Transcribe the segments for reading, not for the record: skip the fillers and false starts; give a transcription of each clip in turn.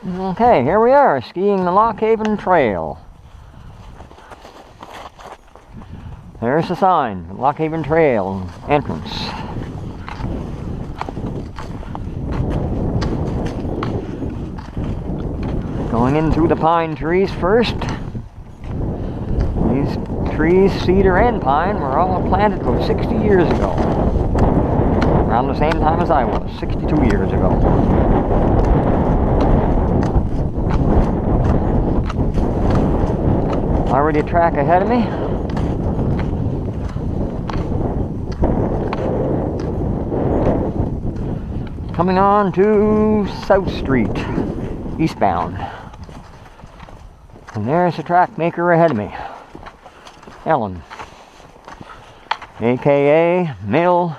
Okay, here we are, skiing the Locke Haven Trail. There's the sign, Locke Haven Trail entrance. Going in through the pine trees first. These trees, cedar and pine, were all planted about 60 years ago. Around the same time as I was, 62 years ago. Already a track ahead of me. Coming on to South Street, eastbound. And there's the track maker ahead of me, Ellen, aka Mill,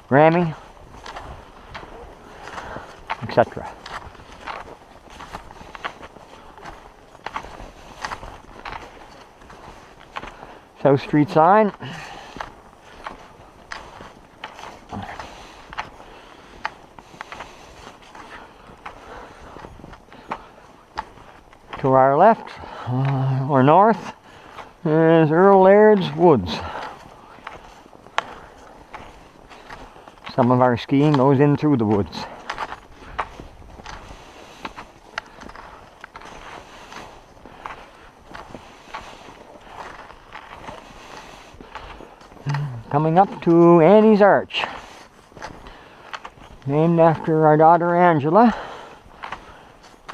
Grammy, etc. South Street sign. To our left, or north, is Earl Laird's Woods. Some of our skiing goes in through the woods. Coming up to Annie's Arch, named after our daughter Angela.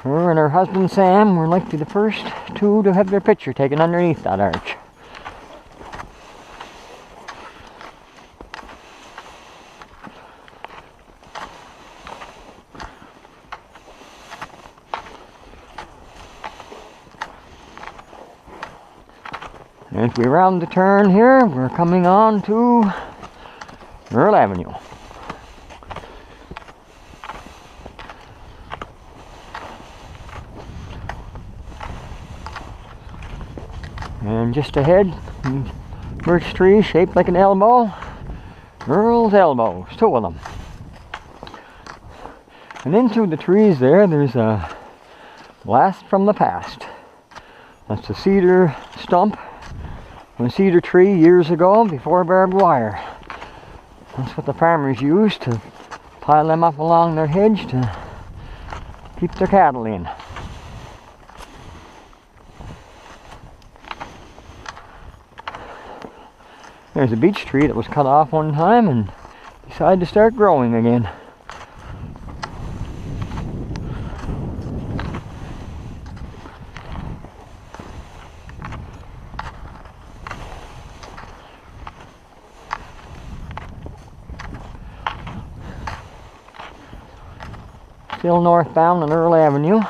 Her and her husband Sam were likely the first two to have their picture taken underneath that arch. As we round the turn here, we're coming on to Earl Avenue. And just ahead, birch tree shaped like an elbow. Earl's elbows, two of them. And in through the trees there's a blast from the past. That's a cedar stump. A cedar tree years ago before barbed wire. That's what the farmers used to pile them up along their hedge to keep their cattle in. There's a beech tree that was cut off one time and decided to start growing again. Still northbound on Earl Avenue.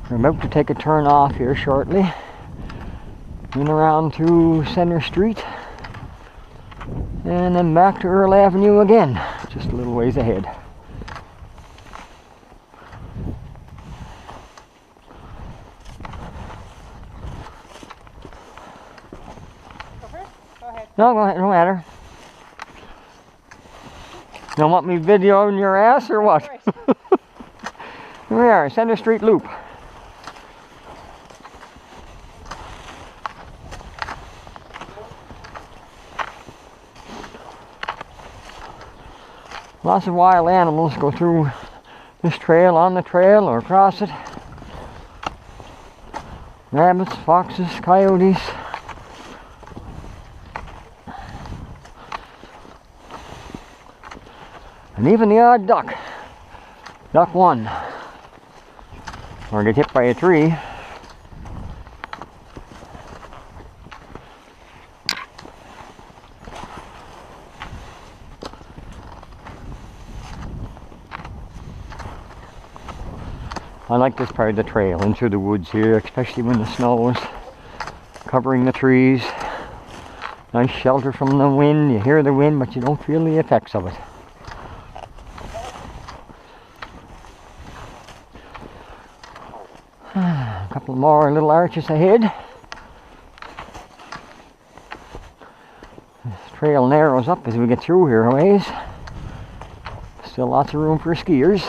We're about to take a turn off here shortly. In around to Center Street. And then back to Earl Avenue again. Just a little ways ahead. Go first? Go ahead. No, go ahead, no matter. You don't want me videoing your ass or what? Here we are, Center Street Loop. Lots of wild animals go through this trail, on the trail, or across it. Rabbits, foxes, coyotes. And even the odd duck. Duck one. Or get hit by a tree. I like this part of the trail, into the woods here, especially when the snow is covering the trees. Nice shelter from the wind. You hear the wind, but you don't feel the effects of it. A couple more little arches ahead. This trail narrows up as we get through here a ways. Still lots of room for skiers.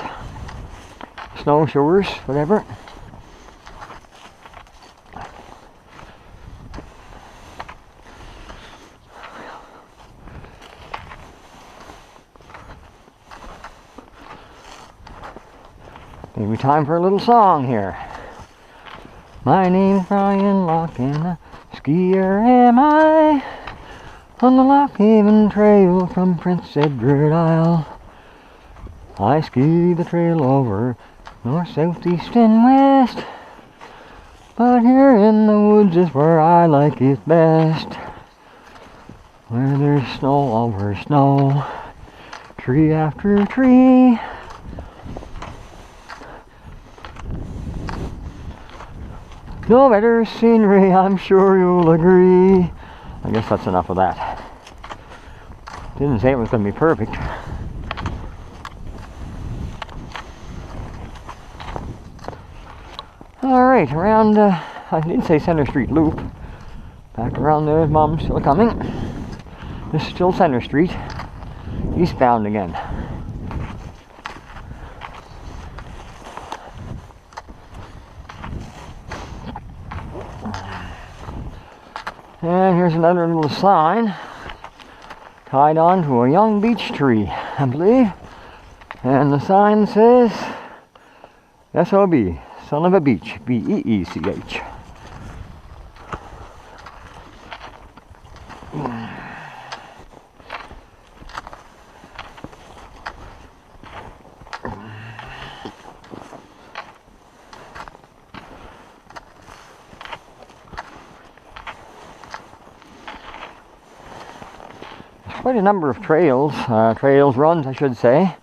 snowshoers, whatever. Maybe time for a little song here. My name's Brian Locke and a skier am I, on the Locke Haven Trail from Prince Edward Isle. I ski the trail over north, south, east and west, but here in the woods is where I like it best, where there's snow over snow, tree after tree. No better scenery, I'm sure you'll agree. I guess that's enough of that. Didn't say it was going to be perfect. Alright, around, I did say Center Street Loop. Back around there, Mom's still coming. This is still Center Street. Eastbound again. And here's another little sign tied on to a young beech tree, I believe. And the sign says SOB, son of a beech, B-E-E-C-H. Quite a number of trails, runs I should say.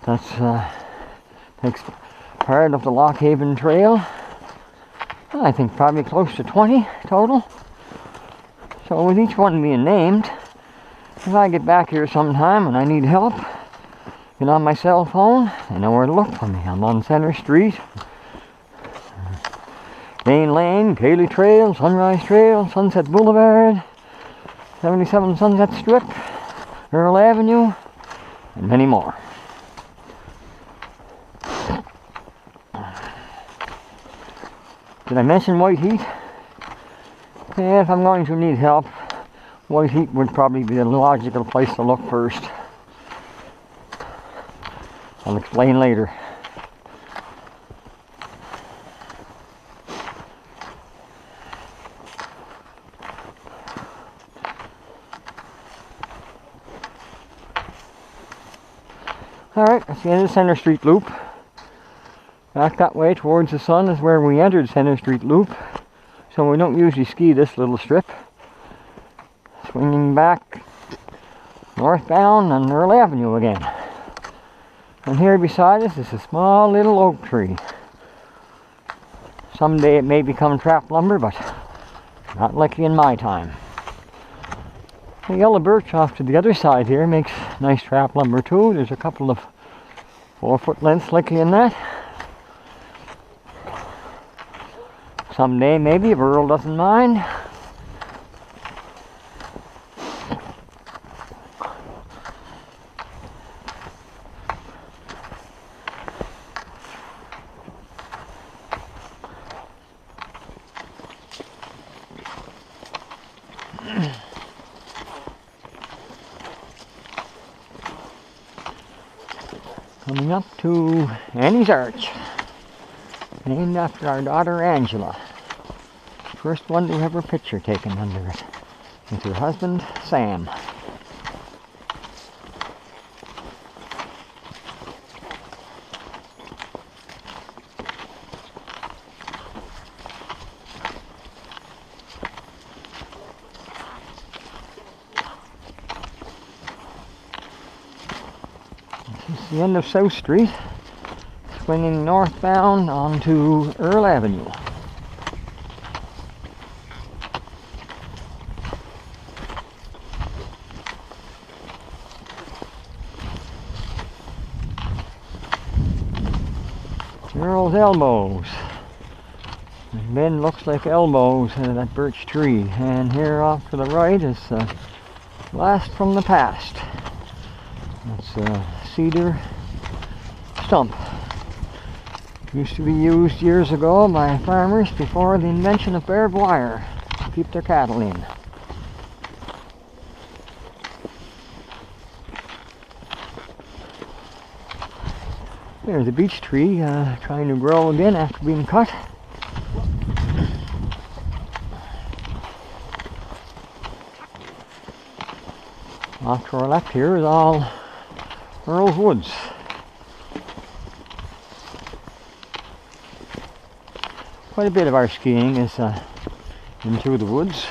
That's takes part of the Locke Haven Trail. I think probably close to 20 total. So with each one being named, if I get back here sometime and I need help, get on my cell phone, I know where to look for me. I'm on Center Street, Main Lane, Cayley Trail, Sunrise Trail, Sunset Boulevard, 77 Sunset Strip, Earl Avenue, and many more. Did I mention White Heat? Yeah, if I'm going to need help, White Heat would probably be the logical place to look first. I'll explain later. Alright, that's the end of Center Street Loop. Back that way towards the sun is where we entered Center Street Loop. So we don't usually ski this little strip. Swinging back northbound on Earl Avenue again. And here beside us is a small little oak tree. Someday it may become trap lumber, but not likely in my time. The yellow birch off to the other side here makes nice trap lumber too. There's a couple of 4-foot lengths likely in that. Someday maybe, if Earl doesn't mind. Coming up to Annie's Arch, named after our daughter Angela. First one to have her picture taken under it, with her husband Sam. This is the end of South Street, swinging northbound onto Earl Avenue. Earl's elbows. The bend looks like elbows in that birch tree. And here off to the right is a blast from the past. It's a cedar stump. Used to be used years ago by farmers before the invention of barbed wire to keep their cattle in. There's a beech tree trying to grow again after being cut. Off to our left here is all Earl's Woods. Quite a bit of our skiing is in through the woods.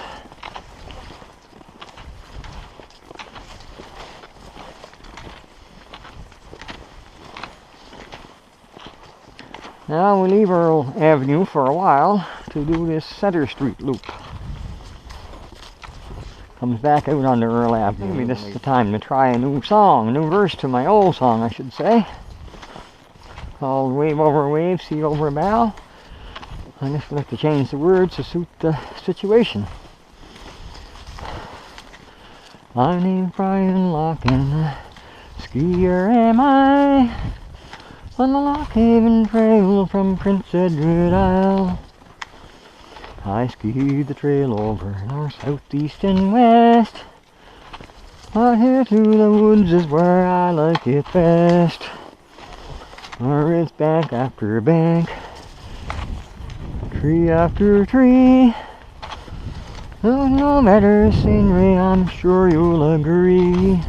Now we leave Earl Avenue for a while to do this Center Street loop. Comes back out onto Earl Avenue. Maybe this is the time to try a new song, a new verse to my old song, I should say. Called Wave Over Wave, Sea Over Bow. I just like to change the words to suit the situation. My name's Brian Locke and skier am I on the Locke Haven Trail from Prince Edward Isle. I skied the trail over north, south, east and west, but here to the woods is where I like it best. Where it's bank after bank, tree after tree. No matter the scenery, I'm sure you'll agree.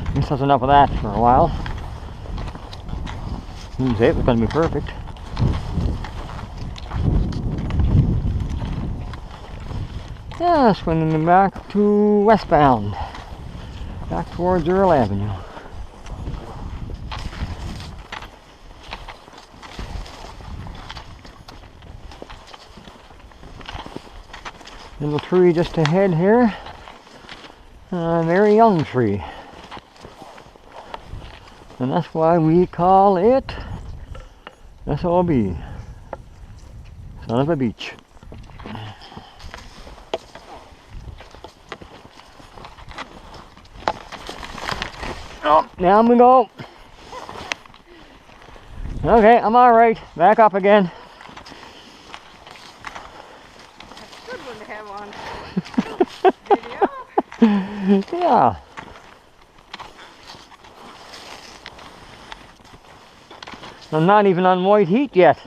I guess that's enough of that for a while. Didn't say it was going to be perfect. Yeah, swinging back to westbound, back towards Earl Avenue. Little tree just ahead here, a very young tree, and that's why we call it SOB, son of a beach. Oh, down we go. Okay, I'm all right. Back up again. Good one to have on video. Yeah. I'm not even on white heat yet.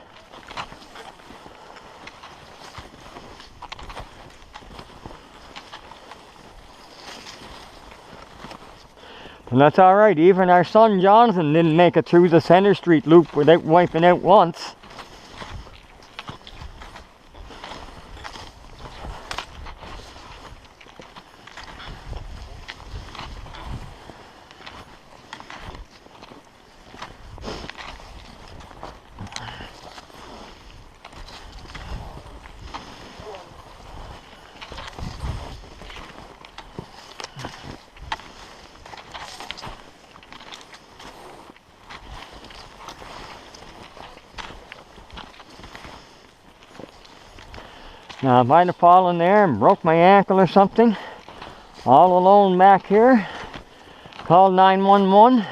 And that's alright, even our son Jonathan didn't make it through the Center Street loop without wiping out once. Now, if I'd have fallen there and broke my ankle or something, all alone back here, called 911, and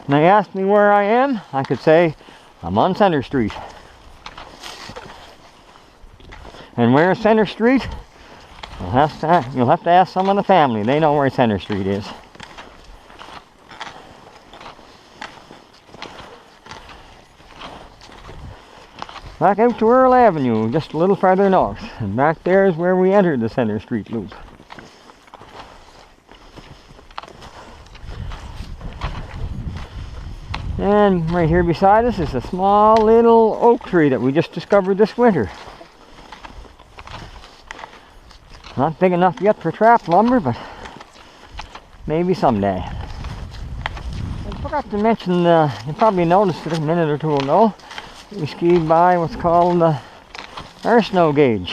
they asked me where I am, I could say, I'm on Center Street. And where's Center Street? You'll have to ask some of the family. They know where Center Street is. Back out to Earl Avenue, just a little farther north. And back there is where we entered the Center Street loop. And right here beside us is a small little oak tree that we just discovered this winter. Not big enough yet for trap lumber, but maybe someday. I forgot to mention, you probably noticed it a minute or two ago, we skied by what's called our snow gauge.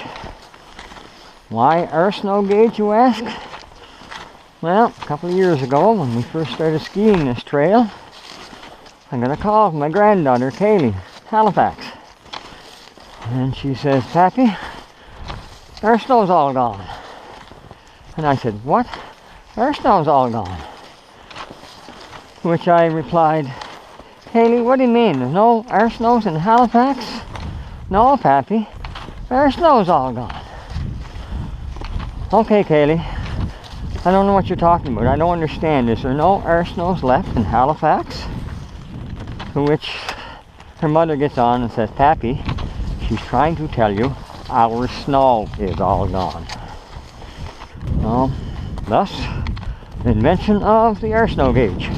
Why our snow gauge, you ask? Well, a couple of years ago when we first started skiing this trail, I got a call from my granddaughter, Kaylee, Halifax. And she says, Pappy, our snow's all gone. And I said, what? Our snow's all gone. To which I replied, Kaylee, what do you mean? There's no our snows in Halifax? No, Pappy. Our snow's all gone. Okay, Kaylee. I don't know what you're talking about. I don't understand. Is there no our snows left in Halifax? To which her mother gets on and says, Pappy, she's trying to tell you our snow is all gone. Well, thus, the invention of the air snow gauge.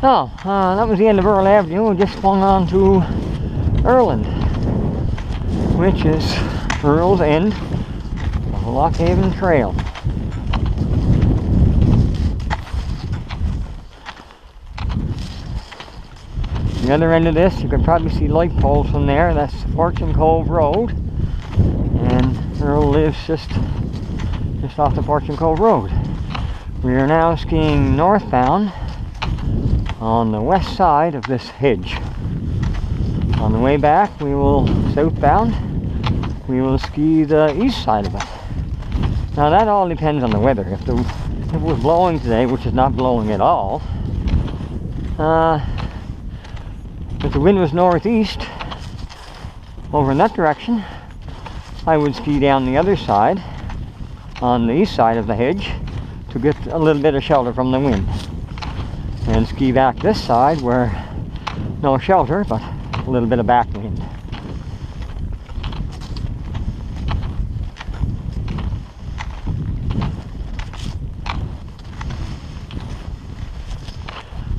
Oh, that was the end of Earl Avenue. We just swung on to Erland, which is Earl's end of the Locke Haven Trail. The other end of this, you can probably see light poles from there. That's Fortune Cove Road, and Earl lives just off the Fortune Cove Road. We are now skiing northbound on the west side of this hedge. On the way back, we will southbound. We will ski the east side of it. Now that all depends on the weather. If it was blowing today, which is not blowing at all, if the wind was northeast over in that direction, I would ski down the other side on the east side of the hedge to get a little bit of shelter from the wind, and ski back this side where no shelter but a little bit of back wind.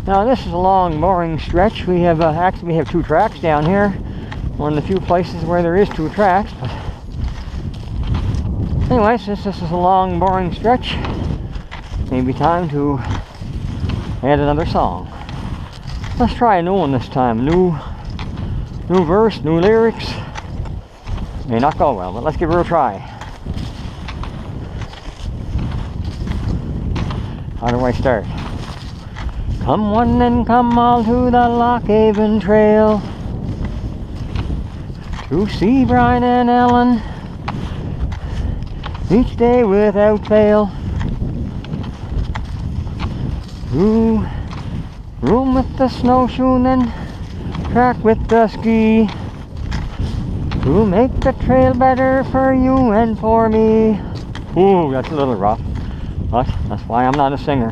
Now this is a long, boring stretch. We have actually we have two tracks down here. One of the few places where there is two tracks. But anyway, since this is a long, boring stretch, maybe time to add another song. Let's try a new one this time. New verse, new lyrics. May not go well, but let's give her a try. How do I start? Come one and come all to the Locke Haven Trail to see Brian and Ellen each day without fail. Room with the snowshoe and then track with the ski to make the trail better for you and for me. Ooh, that's a little rough, but that's why I'm not a singer.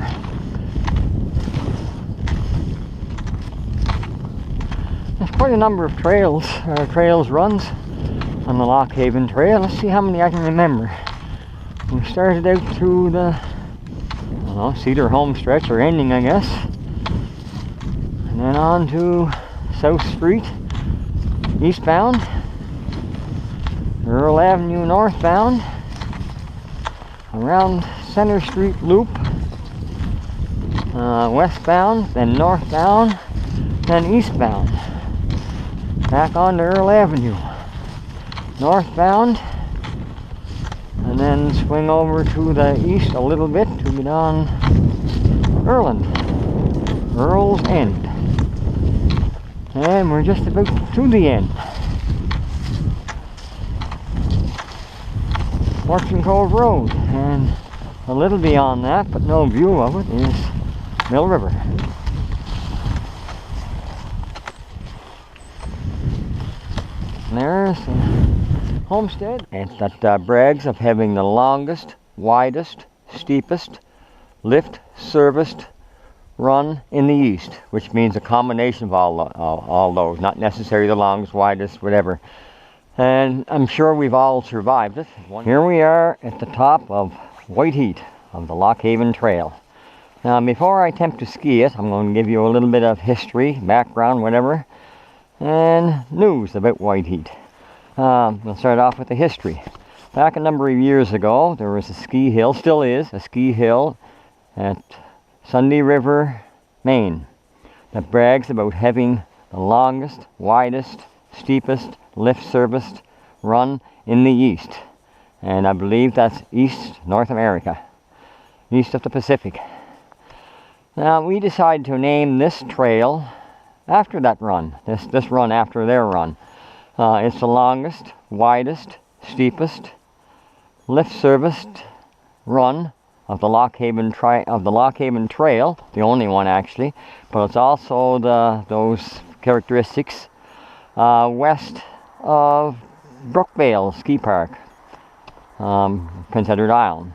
There's quite a number of trails runs on the Locke Haven Trail. Let's see how many I can remember. We started out through the Cedar Home stretch, or ending I guess, and then on to South Street eastbound, Earl Avenue northbound, around Center Street Loop westbound, then northbound, then eastbound, back onto Earl Avenue northbound, and then swing over to the east a little bit to get on Erland, Earl's End. And we're just about to the end. Fortune Cove Road, and a little beyond that, but no view of it, is Mill River. And there's the homestead. And that brags of having the longest, widest, steepest, lift-serviced run in the east, which means a combination of all those, not necessarily the longest, widest, whatever. And I'm sure we've all survived it. Here we are at the top of White Heat of the Locke Haven Trail. Now, before I attempt to ski it, I'm going to give you a little bit of history, background, whatever, and news about White Heat. We'll start off with the history. Back a number of years ago, there was a ski hill, still is, a ski hill at Sunday River, Maine, that brags about having the longest, widest, steepest, lift-serviced run in the east. And I believe that's East North America, east of the Pacific. Now, we decided to name this trail after that run, this run after their run. It's the longest, widest, steepest, lift serviced run of the Locke Haven Trail, the only one actually, but it's also those characteristics west of Brookvale Ski Park, Prince Edward Island.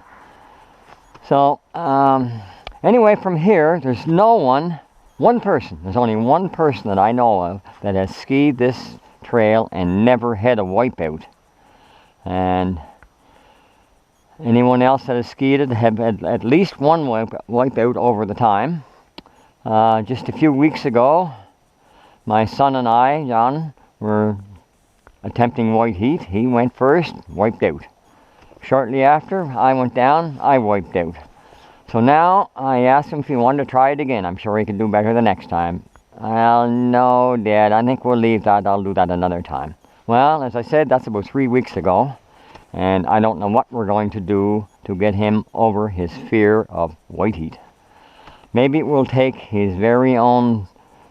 So anyway, from here there's there's only one person that I know of that has skied this trail and never had a wipeout. And anyone else that has skied it have had at least one wipeout over the time. Just a few weeks ago, my son and I, John, were attempting white heat. He went first, wiped out. Shortly after, I went down, I wiped out. So now I asked him if he wanted to try it again. I'm sure he can do better the next time. Well, no, Dad, I think we'll leave that. I'll do that another time. Well, as I said, that's about 3 weeks ago. And I don't know what we're going to do to get him over his fear of white heat. Maybe it will take his very own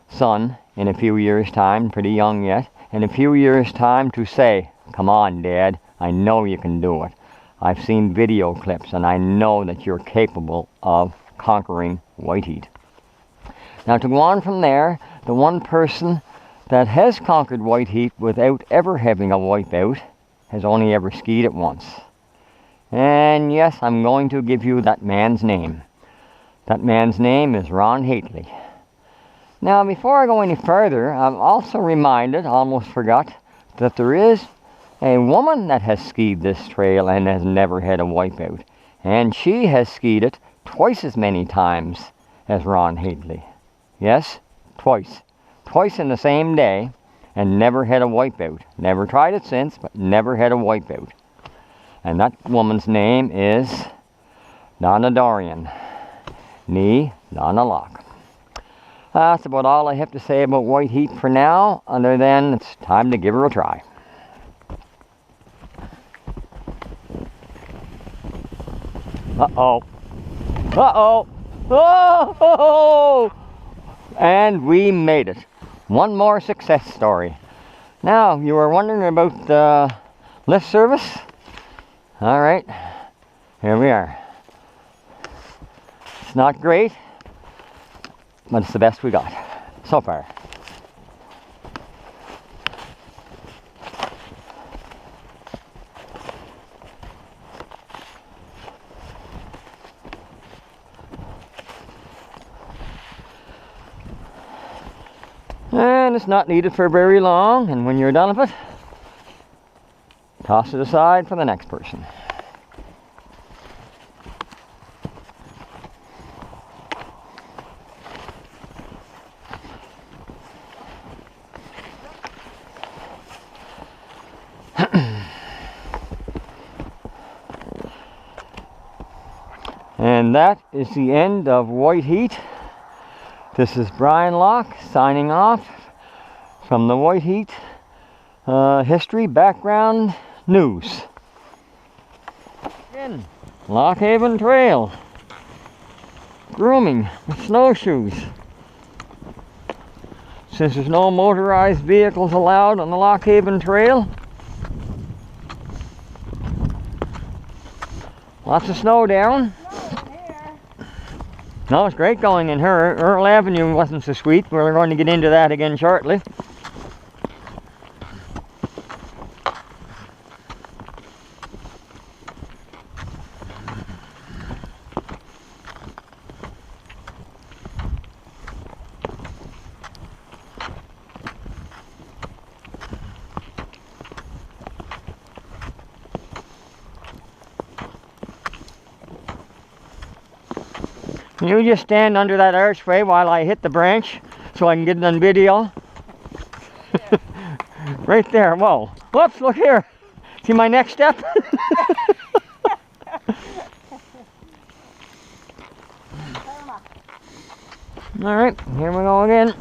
son in a few years' time, pretty young yet, in a few years' time to say, "Come on, Dad, I know you can do it. I've seen video clips and I know that you're capable of conquering white heat." Now to go on from there, the one person that has conquered white heat without ever having a wipeout has only ever skied it once. And yes, I'm going to give you that man's name. That man's name is Ron Hately. Now before I go any further, I'm also reminded, almost forgot, that there is a woman that has skied this trail and has never had a wipeout. And she has skied it twice as many times as Ron Hately. Yes, twice. Twice in the same day and never had a wipeout. Never tried it since, but never had a wipeout. And that woman's name is Donna Dorian, nee Donna Locke. That's about all I have to say about white heat for now, other than it's time to give her a try. Uh-oh. Uh-oh. Oh! And we made it. One more success story. Now, you were wondering about the lift service? All right. Here we are. It's not great, but it's the best we got so far. And it's not needed for very long, and when you're done with it, toss it aside for the next person. And that is the end of white heat. This is Brian Locke signing off from the white heat history background news. Again, Locke Haven Trail. Grooming with snowshoes. Since there's no motorized vehicles allowed on the Locke Haven Trail, lots of snow down. No, it's great going in her. Earl Avenue wasn't so sweet. We're going to get into that again shortly. You just stand under that archway while I hit the branch so I can get it on video. Yeah. Right there. Whoa. Whoops, look here. See my next step? Alright, here we go again.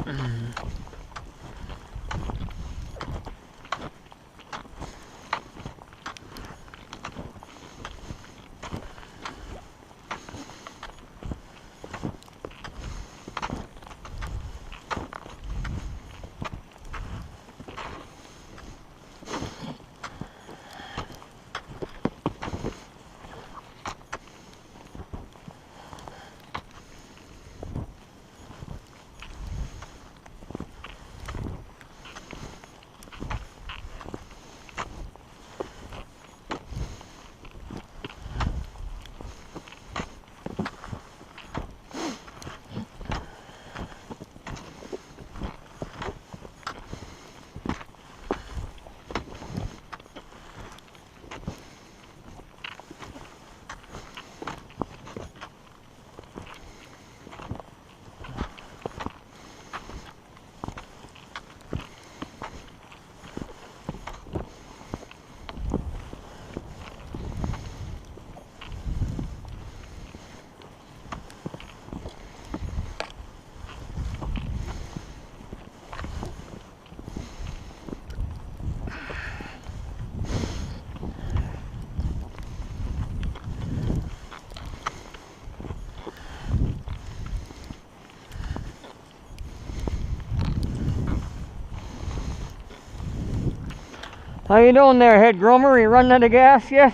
How you doing there, head groomer? You running out of gas yet?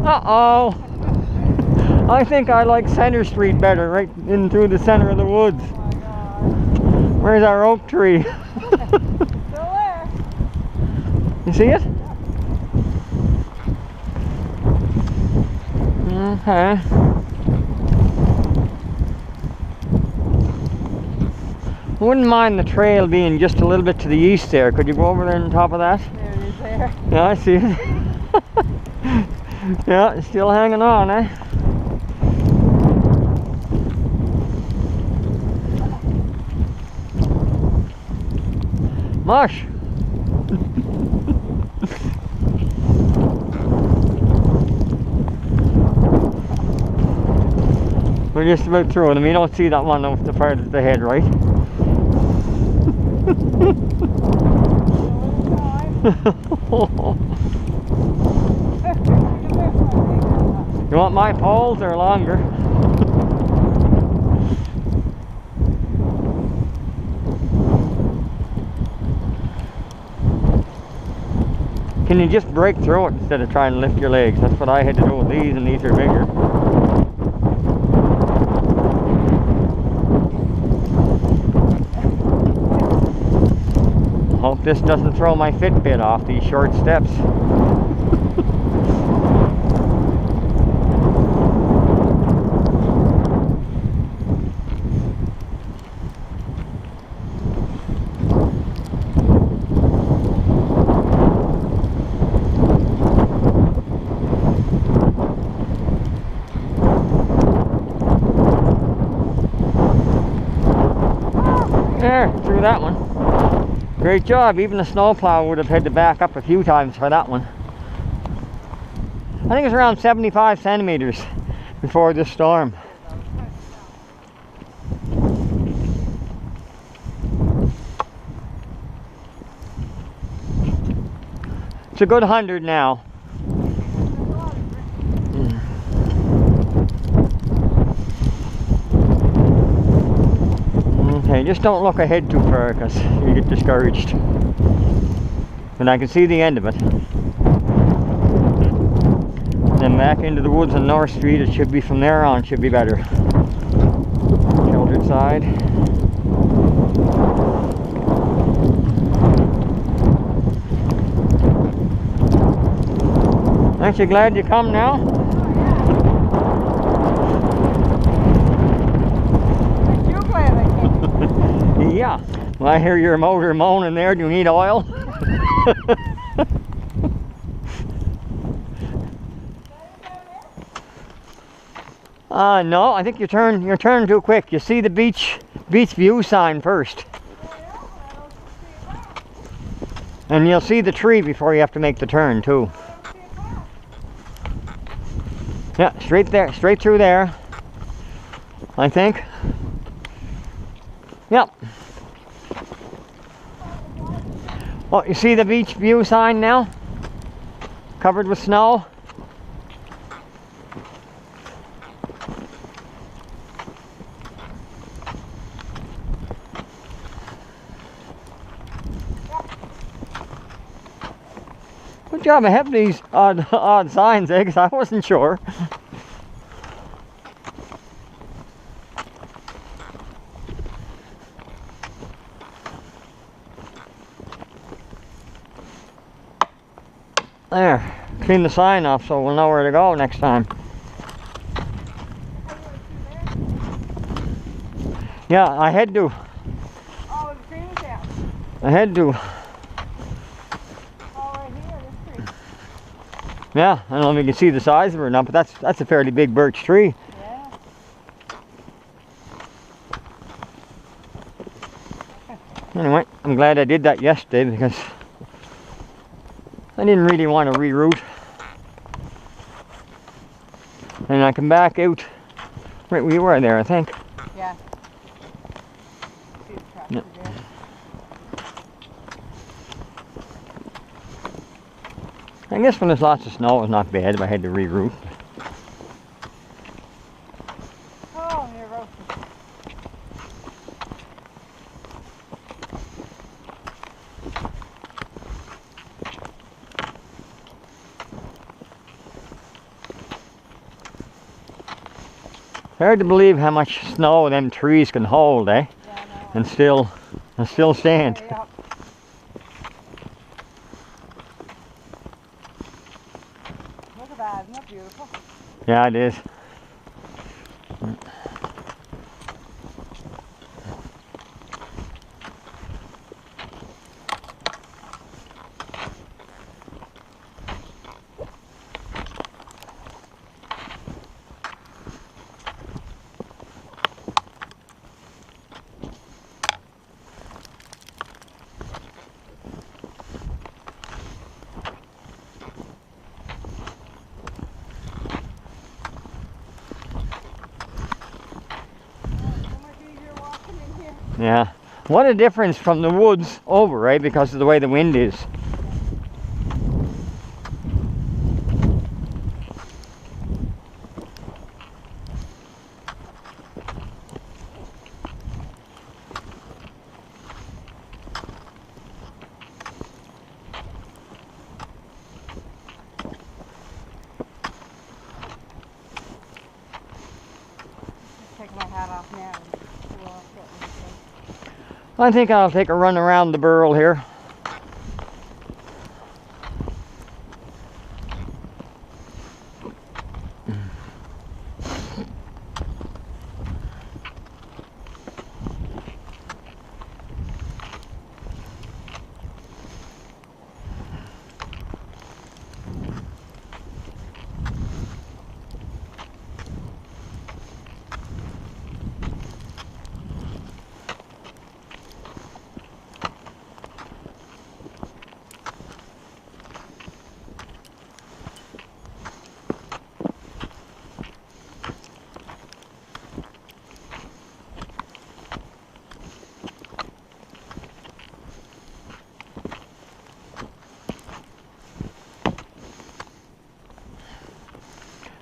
Uh-oh. I think I like Center Street better, right in through the center of the woods. Oh my God. Where's our oak tree? Still there. You see it? Okay. I wouldn't mind the trail being just a little bit to the east there. Could you go over there on top of that? There it is there. Yeah, I see it. Yeah, it's still hanging on, eh? Mush! We're just about through them. You don't see that one off the part of the head, right? You want my poles or longer? Can you just break through it instead of trying to lift your legs? That's what I had to do with these, and these are bigger. Hope this doesn't throw my Fitbit off these short steps. There, through that one. Great job. Even the snowplow would have had to back up a few times for that one. I think it's around 75 centimeters before this storm. It's a good 100 now. Okay, just don't look ahead too far because you get discouraged. And I can see the end of it. Then back into the woods on North Street, it should be from there on, should be better. Sheltered side. Aren't you glad you come now? Yeah. Well, I hear your motor moaning there. Do you need oil? No, I think you're turning too quick. You see the beach view sign first. And you'll see the tree before you have to make the turn too. Yeah, straight there, straight through there. I think. Yep. Oh, you see the beach view sign now? Covered with snow? Good job of having these odd signs, eh? 'Cause I wasn't sure. There, clean the sign off so we'll know where to go next time. Yeah, I had to. Oh, the tree was out. I had to. Oh, right here, this tree. Yeah, I don't know if you can see the size of it or not, but that's a fairly big birch tree. Yeah. Anyway, I'm glad I did that yesterday because I didn't really want to reroute. And I come back out right where you were there, I think. Yeah. Yeah. again. I guess when there's lots of snow, it's not bad if I had to reroute. Oh, you're roasting. Hard to believe how much snow them trees can hold, eh? Yeah, I know. And still stand. Hurry up. Look at that, isn't that beautiful? Yeah, it is. So much easier walking in here. Yeah. What a difference from the woods over, right? Because of the way the wind is. Take my hat off now and cool off that one. I think I'll take a run around the burl here.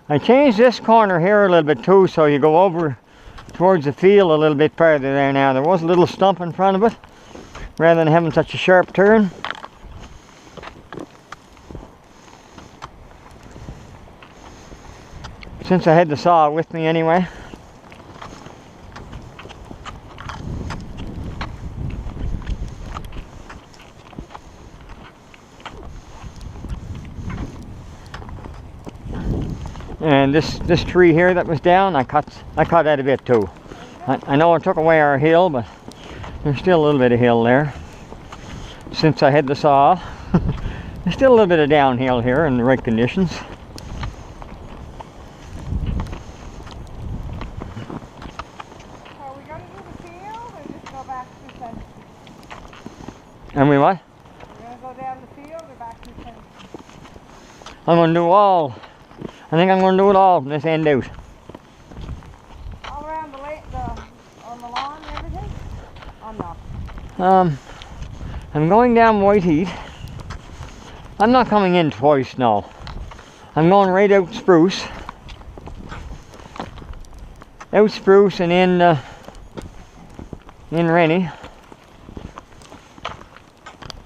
I changed this corner here a little bit too, so you go over towards the field a little bit further there now. There was a little stump in front of it, rather than having such a sharp turn. Since I had the saw with me anyway. And this tree here that was down, I cut that a bit too. I know I took away our hill, but there's still a little bit of hill there. Since I had the saw, there's still a little bit of downhill here in the right conditions. Are we going to do the field or just go back to the center? And we what? We're going to go down the field or back to the center? I'm going to do all. I think I'm going to do it all from this end out. All around the lake, on the lawn and everything? Or not? I'm going down White Heat. I'm not coming in twice, no. I'm going right out Spruce. Out Spruce and in Rennie.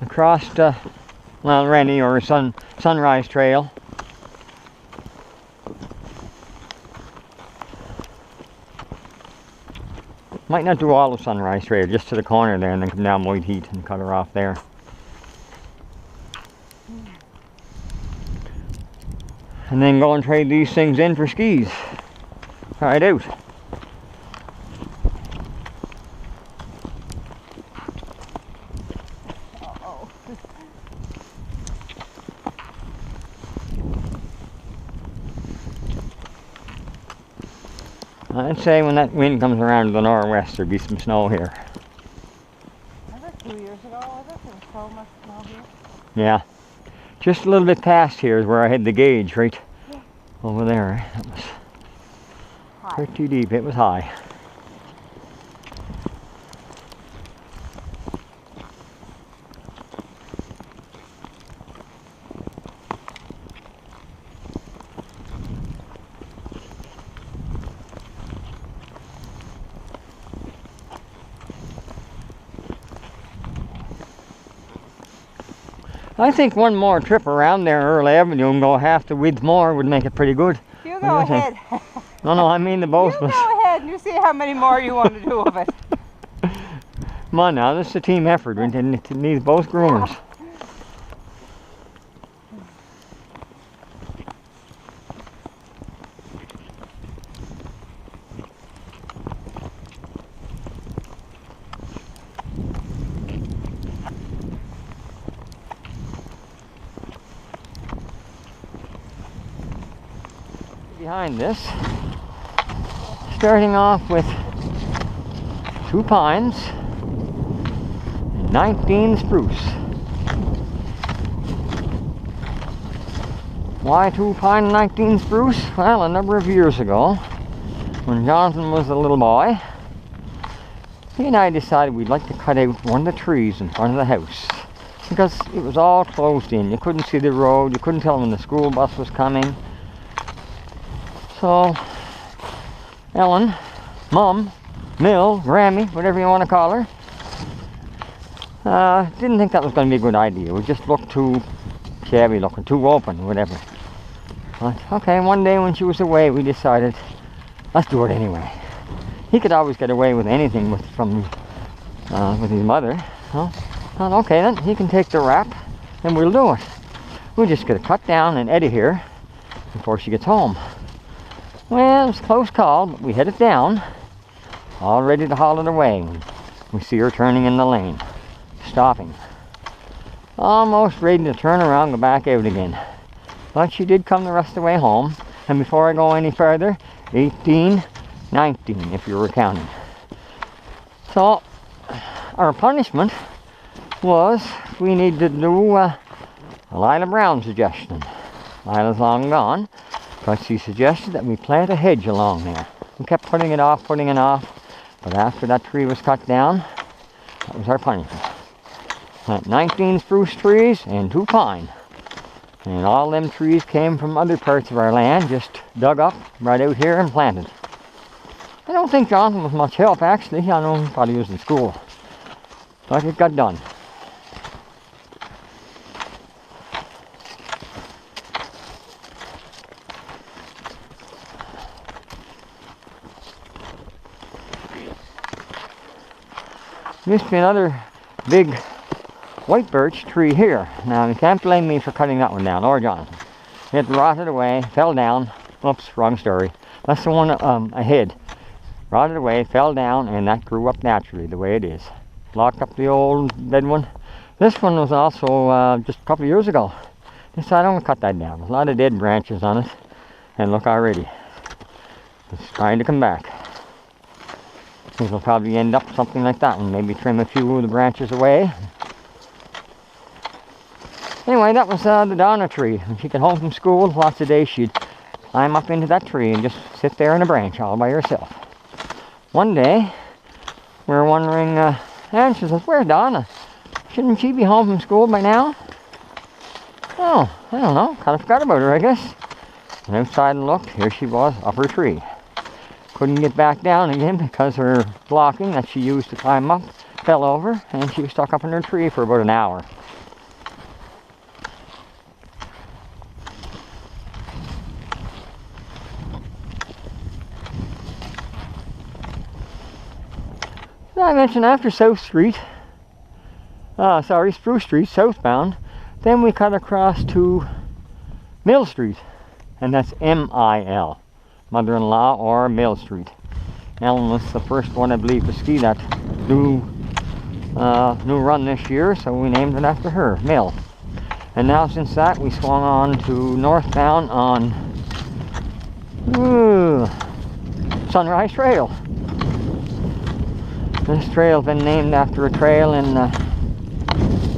Across Rennie or Sunrise Trail. Might not do all of Sunrise Trail, just to the corner there and then come down White Heat and cut her off there. And then go and trade these things in for skis. Try it out. Uh-oh. I'd say when that wind comes around to the northwest, there'll be some snow here. Was it 2 years ago, was it? There was so much snow here. Yeah. Just a little bit past here is where I had the gauge, right? Yeah. Over there. That was Hi. pretty deep. It was high. I think one more trip around there, Earl Avenue, and go half the width more would make it pretty good. You go ahead. No, I mean the both of You us. go ahead and you see how many more you want to do of it. Come on now, this is a team effort. It needs both groomers. Behind this, starting off with 2 pines and 19 spruce. Why 2 pine and 19 spruce? Well, a number of years ago, when Jonathan was a little boy, he and I decided we'd like to cut out one of the trees in front of the house because it was all closed in. You couldn't see the road, you couldn't tell when the school bus was coming. So, Ellen, Mum, Mill, Grammy, whatever you want to call her, didn't think that was going to be a good idea. It just looked too shabby looking, too open, whatever. But, okay, one day when she was away, we decided, let's do it anyway. He could always get away with anything with his mother. So, thought, okay then, he can take the rap, and we'll do it. We'll just get it cut down and Eddie here before she gets home. Well, it was a close call, but we hit it down, all ready to haul it away when we see her turning in the lane, stopping. Almost ready to turn around and go back out again. But she did come the rest of the way home, and before I go any further, 18, 19 if you were counting. So, our punishment was we needed to do a Lila Brown suggestion. Lila's long gone. But she suggested that we plant a hedge along there. We kept putting it off, but after that tree was cut down, that was our punishment. Plant 19 spruce trees and 2 pine. And all them trees came from other parts of our land, just dug up right out here and planted. I don't think Jonathan was much help actually. I know he thought he was in school. But it got done. Used to be another big white birch tree here. Now you can't blame me for cutting that one down, or Jonathan. It rotted away, fell down. Oops, wrong story. That's the one ahead. Rotted away, fell down, and that grew up naturally the way it is. Locked up the old dead one. This one was also just a couple of years ago. Decided I'm going to cut that down. There's a lot of dead branches on it. And look already. It's trying to come back. It'll probably end up something like that one. Maybe trim a few of the branches away. Anyway, that was the Donna tree. When she got home from school, lots of days she'd climb up into that tree and just sit there in a branch all by herself. One day, we were wondering, and she says, "Where's Donna? Shouldn't she be home from school by now?" Oh, I don't know. Kind of forgot about her, I guess. Went outside and looked. Here she was, up her tree. Couldn't get back down again because her blocking that she used to climb up fell over, and she was stuck up in her tree for about an hour. I mentioned after Spruce Street, southbound, then we cut across to Mill Street, and that's M-I-L, mother-in-law or Mill Street. Ellen was the first one, I believe, to ski that new run this year, so we named it after her, Mill. And now since that, we swung on to northbound on Sunrise Trail. This trail's been named after a trail in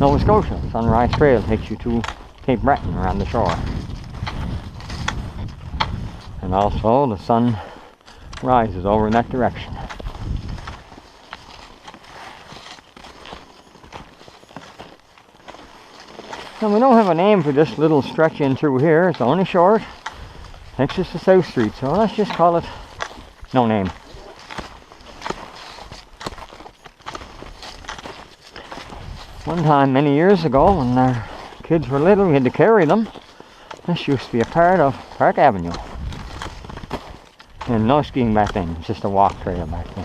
Nova Scotia. Sunrise Trail takes you to Cape Breton around the shore. And also the sun rises over in that direction. Now we don't have a name for this little stretch in through here. It's only short. Takes us to South Street, so let's just call it no name. One time, many years ago, when our kids were little, we had to carry them. This used to be a part of Park Avenue. And no skiing back then, just a walk trail back then.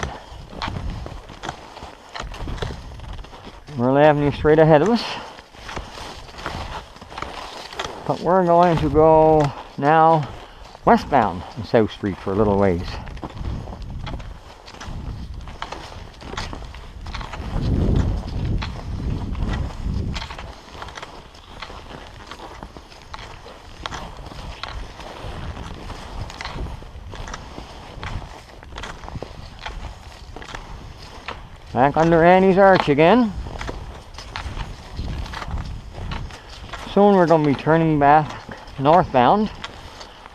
Merle Avenue straight ahead of us. But we're going to go now westbound on South Street for a little ways. Back under Annie's Arch again. Soon we're going to be turning back northbound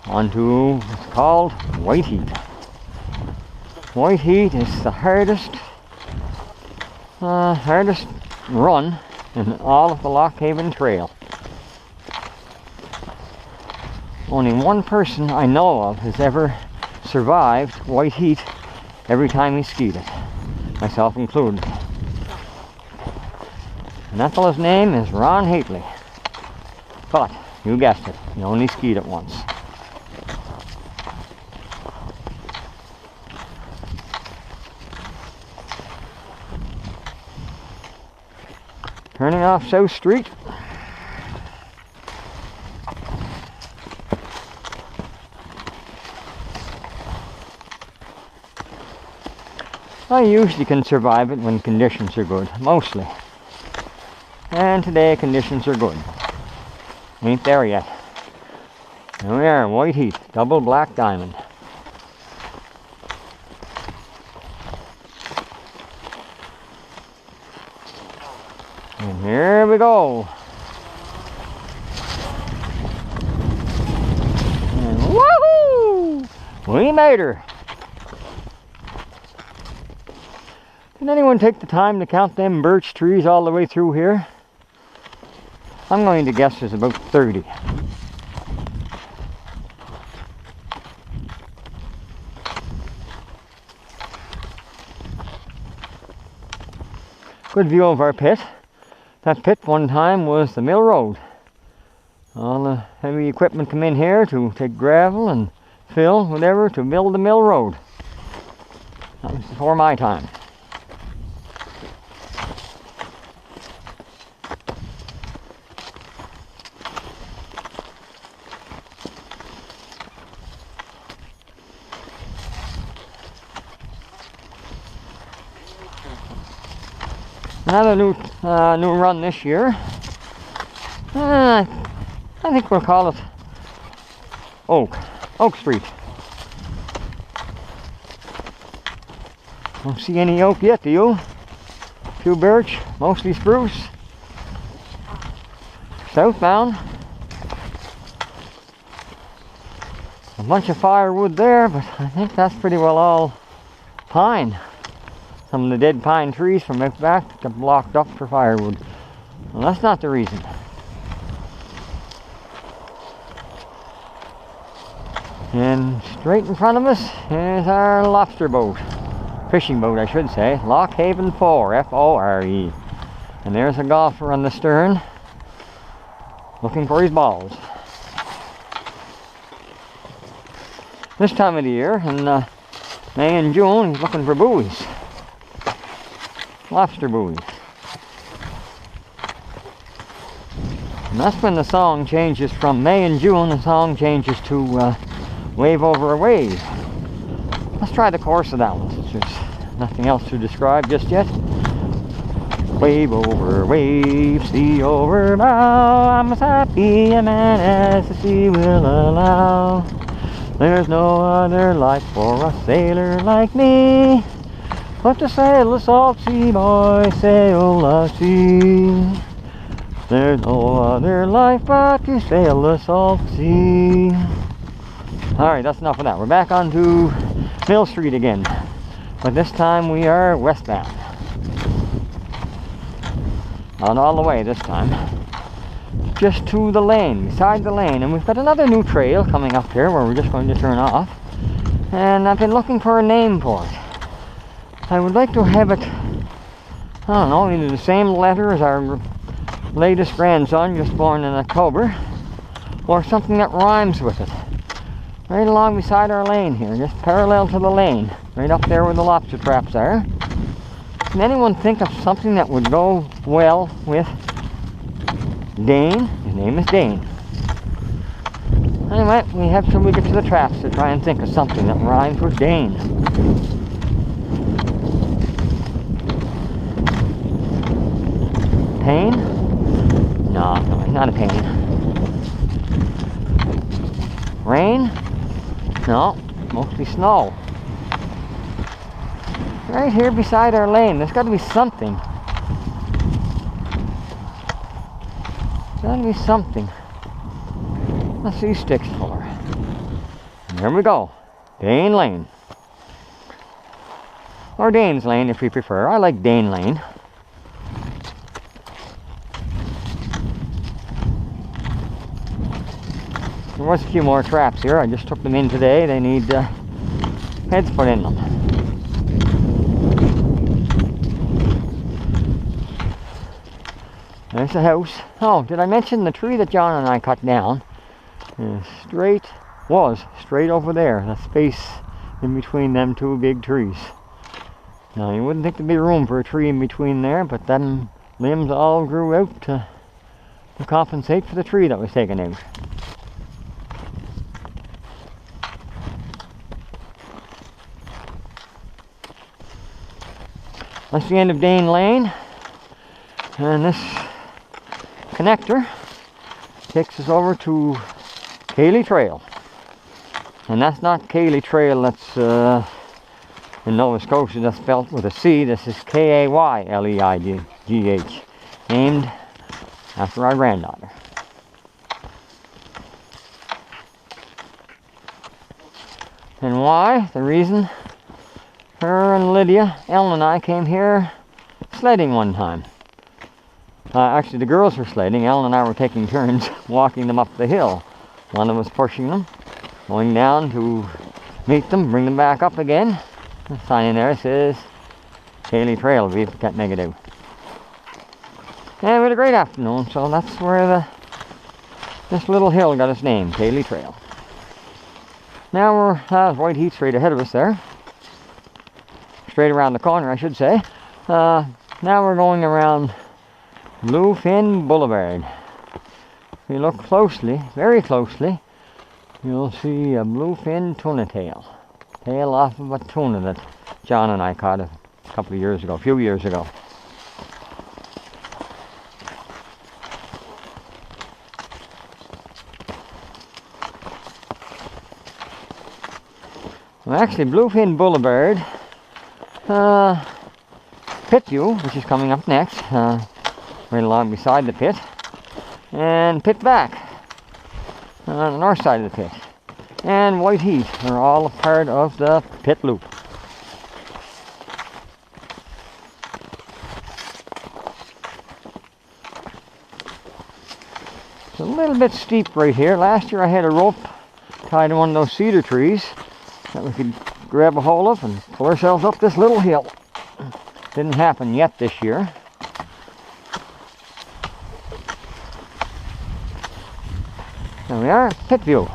onto what's called White Heat. White Heat is the hardest run in all of the Locke Haven Trail. Only one person I know of has ever survived White Heat every time he skied it, myself included. And that fellow's name is Ron Hately. But, you guessed it, he only skied it once. Turning off South Street. I usually can survive it when conditions are good, mostly. And today conditions are good. Ain't there yet. Here we are, White Heat, double black diamond. And here we go. And woohoo! We made her. Did anyone take the time to count them birch trees all the way through here? I'm going to guess there's about 30. Good view of our pit. That pit one time was the mill road. All the heavy equipment come in here to take gravel and fill, whatever, to build the mill road. That was before my time. Another new run this year. I think we'll call it Oak Street. Don't see any oak yet, do you? Few birch, mostly spruce. Southbound. A bunch of firewood there, but I think that's pretty well all pine. Some of the dead pine trees from out back got blocked up for firewood. Well, that's not the reason. And straight in front of us is our lobster boat. Fishing boat, I should say. Locke Haven 4, F-O-R-E. And there's a golfer on the stern looking for his balls. This time of the year, in May and June, he's looking for buoys. Lobster buoys. And that's when the song changes from May and June, the song changes to Wave Over a Wave. Let's try the chorus of that one since there's nothing else to describe just yet. Wave over wave, sea over bow, I'm as happy a man as the sea will allow. There's no other life for a sailor like me, but to sail the salt sea, boy, sail the sea. There's no other life but to sail the salt sea. Alright, that's enough of that. We're back onto Mill Street again, but this time we are westbound. Not all the way this time. Just to the lane, beside the lane. And we've got another new trail coming up here where we're just going to turn off. And I've been looking for a name for it. I would like to have it, I don't know, either the same letter as our latest grandson, just born in October, or something that rhymes with it. Right along beside our lane here, just parallel to the lane, right up there where the lobster traps are. Can anyone think of something that would go well with Dane? His name is Dane. Anyway, we have till we get to the traps to try and think of something that rhymes with Dane. Pain? No, he's not a pain. Rain? No, mostly snow. Right here beside our lane, there's got to be something. Gotta be something. Let's see sticks for. And there we go. Dane Lane. Or Dane's Lane if you prefer. I like Dane Lane. There was a few more traps here. I just took them in today. They need heads put in them. There's the house. Oh, did I mention the tree that John and I cut down is straight over there. The space in between them two big trees. Now you wouldn't think there'd be room for a tree in between there, but them limbs all grew out to compensate for the tree that was taken out. That's the end of Dane Lane, and this connector takes us over to Cayley Trail. And that's not Cayley Trail that's in Nova Scotia, that's spelled with a C. This is Kayleigh, named after our granddaughter. And why? The reason her and Lydia, Ellen and I came here sledding one time. Actually, the girls were sledding. Ellen and I were taking turns walking them up the hill. One of us pushing them, going down to meet them, bring them back up again. The sign in there says Cayley Trail, if you can't make it out. And we had a great afternoon, so that's where this little hill got its name, Cayley Trail. Now we're White Heat straight ahead of us there. Straight around the corner, I should say. Now we're going around Bluefin Boulevard. If you look closely, very closely, you'll see a bluefin tuna tail. Tail off of a tuna that John and I caught a couple of years ago, a few years ago. Well, actually, Bluefin Boulevard, Pit View, which is coming up next, right along beside the pit, and Pit Back on the north side of the pit, and White Heat are all a part of the pit loop. It's a little bit steep right here. Last year I had a rope tied to one of those cedar trees that we could grab a hold of and pull ourselves up this little hill. Didn't happen yet this year. There we are, Pit View.